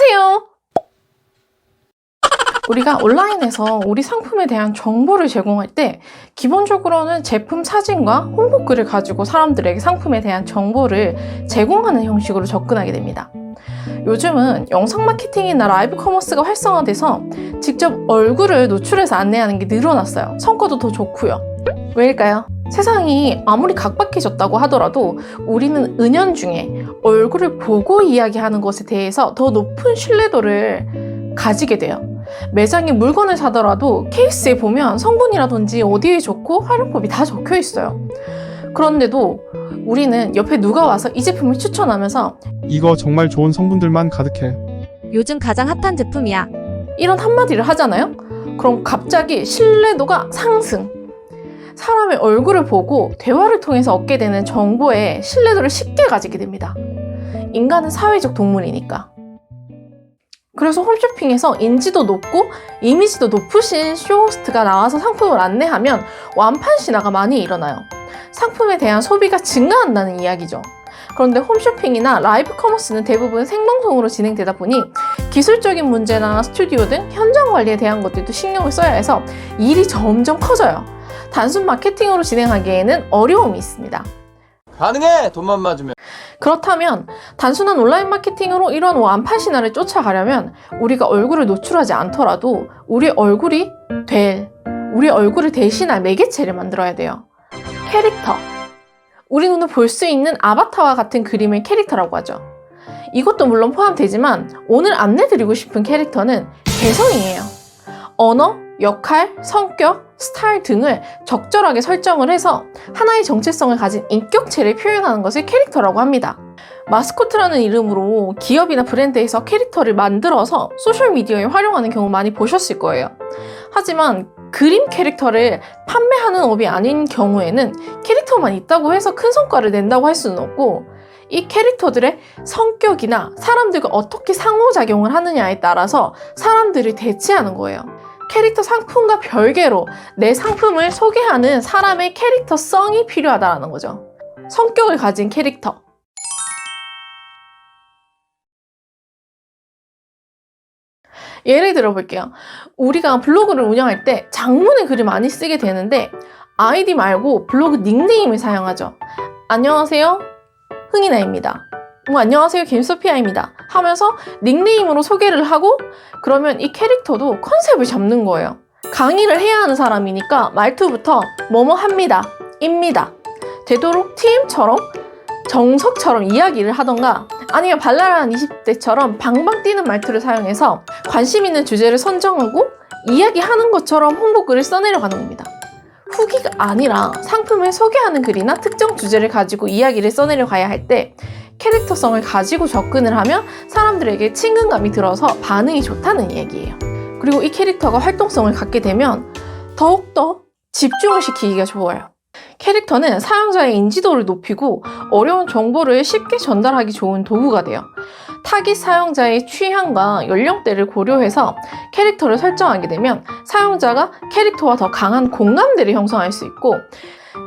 안녕하세요. 우리가 온라인에서 우리 상품에 대한 정보를 제공할 때 기본적으로는 제품 사진과 홍보글을 가지고 사람들에게 상품에 대한 정보를 제공하는 형식으로 접근하게 됩니다. 요즘은 영상 마케팅이나 라이브 커머스가 활성화돼서 직접 얼굴을 노출해서 안내하는 게 늘어났어요. 성과도 더 좋고요. 왜일까요? 세상이 아무리 각박해졌다고 하더라도 우리는 은연중에 얼굴을 보고 이야기하는 것에 대해서 더 높은 신뢰도를 가지게 돼요. 매장에 물건을 사더라도 케이스에 보면 성분이라든지 어디에 좋고 활용법이 다 적혀 있어요. 그런데도 우리는 옆에 누가 와서 이 제품을 추천하면서 이거 정말 좋은 성분들만 가득해. 요즘 가장 핫한 제품이야. 이런 한마디를 하잖아요? 그럼 갑자기 신뢰도가 상승. 사람의 얼굴을 보고 대화를 통해서 얻게 되는 정보에 신뢰도를 쉽게 가지게 됩니다. 인간은 사회적 동물이니까. 그래서 홈쇼핑에서 인지도 높고 이미지도 높으신 쇼호스트가 나와서 상품을 안내하면 완판 신화가 많이 일어나요. 상품에 대한 소비가 증가한다는 이야기죠. 그런데 홈쇼핑이나 라이브 커머스는 대부분 생방송으로 진행되다 보니 기술적인 문제나 스튜디오 등 현장 관리에 대한 것들도 신경을 써야 해서 일이 점점 커져요. 단순 마케팅으로 진행하기에는 어려움이 있습니다. 가능해! 돈만 맞으면. 그렇다면 단순한 온라인 마케팅으로 이런 완판 신화를 쫓아가려면 우리가 얼굴을 노출하지 않더라도 우리 얼굴을 대신할 매개체를 만들어야 돼요. 캐릭터. 우리 눈으로 볼 수 있는 아바타와 같은 그림을 캐릭터라고 하죠. 이것도 물론 포함되지만 오늘 안내드리고 싶은 캐릭터는 개성이에요. 언어, 역할, 성격, 스타일 등을 적절하게 설정을 해서 하나의 정체성을 가진 인격체를 표현하는 것을 캐릭터라고 합니다. 마스코트라는 이름으로 기업이나 브랜드에서 캐릭터를 만들어서 소셜미디어에 활용하는 경우 많이 보셨을 거예요. 하지만 그림 캐릭터를 판매하는 업이 아닌 경우에는 캐릭터만 있다고 해서 큰 성과를 낸다고 할 수는 없고 이 캐릭터들의 성격이나 사람들과 어떻게 상호작용을 하느냐에 따라서 사람들을 대체하는 거예요. 캐릭터 상품과 별개로 내 상품을 소개하는 사람의 캐릭터성이 필요하다는 거죠. 성격을 가진 캐릭터. 예를 들어볼게요. 우리가 블로그를 운영할 때 장문의 글을 많이 쓰게 되는데 아이디 말고 블로그 닉네임을 사용하죠. 안녕하세요, 흥이나입니다. 안녕하세요, 김소피아입니다 하면서 닉네임으로 소개를 하고 그러면 이 캐릭터도 컨셉을 잡는 거예요. 강의를 해야 하는 사람이니까 말투부터 뭐뭐 합니다, 입니다. 되도록 TM처럼 정석처럼 이야기를 하던가 아니면 발랄한 20대처럼 방방 뛰는 말투를 사용해서 관심 있는 주제를 선정하고 이야기하는 것처럼 홍보글을 써내려가는 겁니다. 후기가 아니라 상품을 소개하는 글이나 특정 주제를 가지고 이야기를 써내려가야 할 때 캐릭터성을 가지고 접근을 하면 사람들에게 친근감이 들어서 반응이 좋다는 얘기예요. 그리고 이 캐릭터가 활동성을 갖게 되면 더욱더 집중을 시키기가 좋아요. 캐릭터는 사용자의 인지도를 높이고 어려운 정보를 쉽게 전달하기 좋은 도구가 돼요. 타깃 사용자의 취향과 연령대를 고려해서 캐릭터를 설정하게 되면 사용자가 캐릭터와 더 강한 공감대를 형성할 수 있고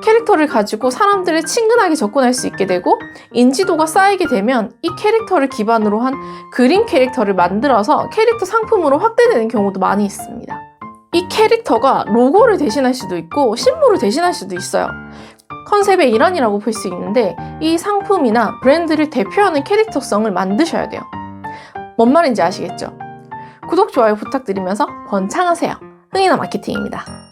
캐릭터를 가지고 사람들을 친근하게 접근할 수 있게 되고 인지도가 쌓이게 되면 이 캐릭터를 기반으로 한 그림 캐릭터를 만들어서 캐릭터 상품으로 확대되는 경우도 많이 있습니다. 이 캐릭터가 로고를 대신할 수도 있고 심볼을 대신할 수도 있어요. 컨셉의 일환이라고 볼 수 있는데 이 상품이나 브랜드를 대표하는 캐릭터성을 만드셔야 돼요. 뭔 말인지 아시겠죠? 구독, 좋아요 부탁드리면서 번창하세요. 흥이나 마케팅입니다.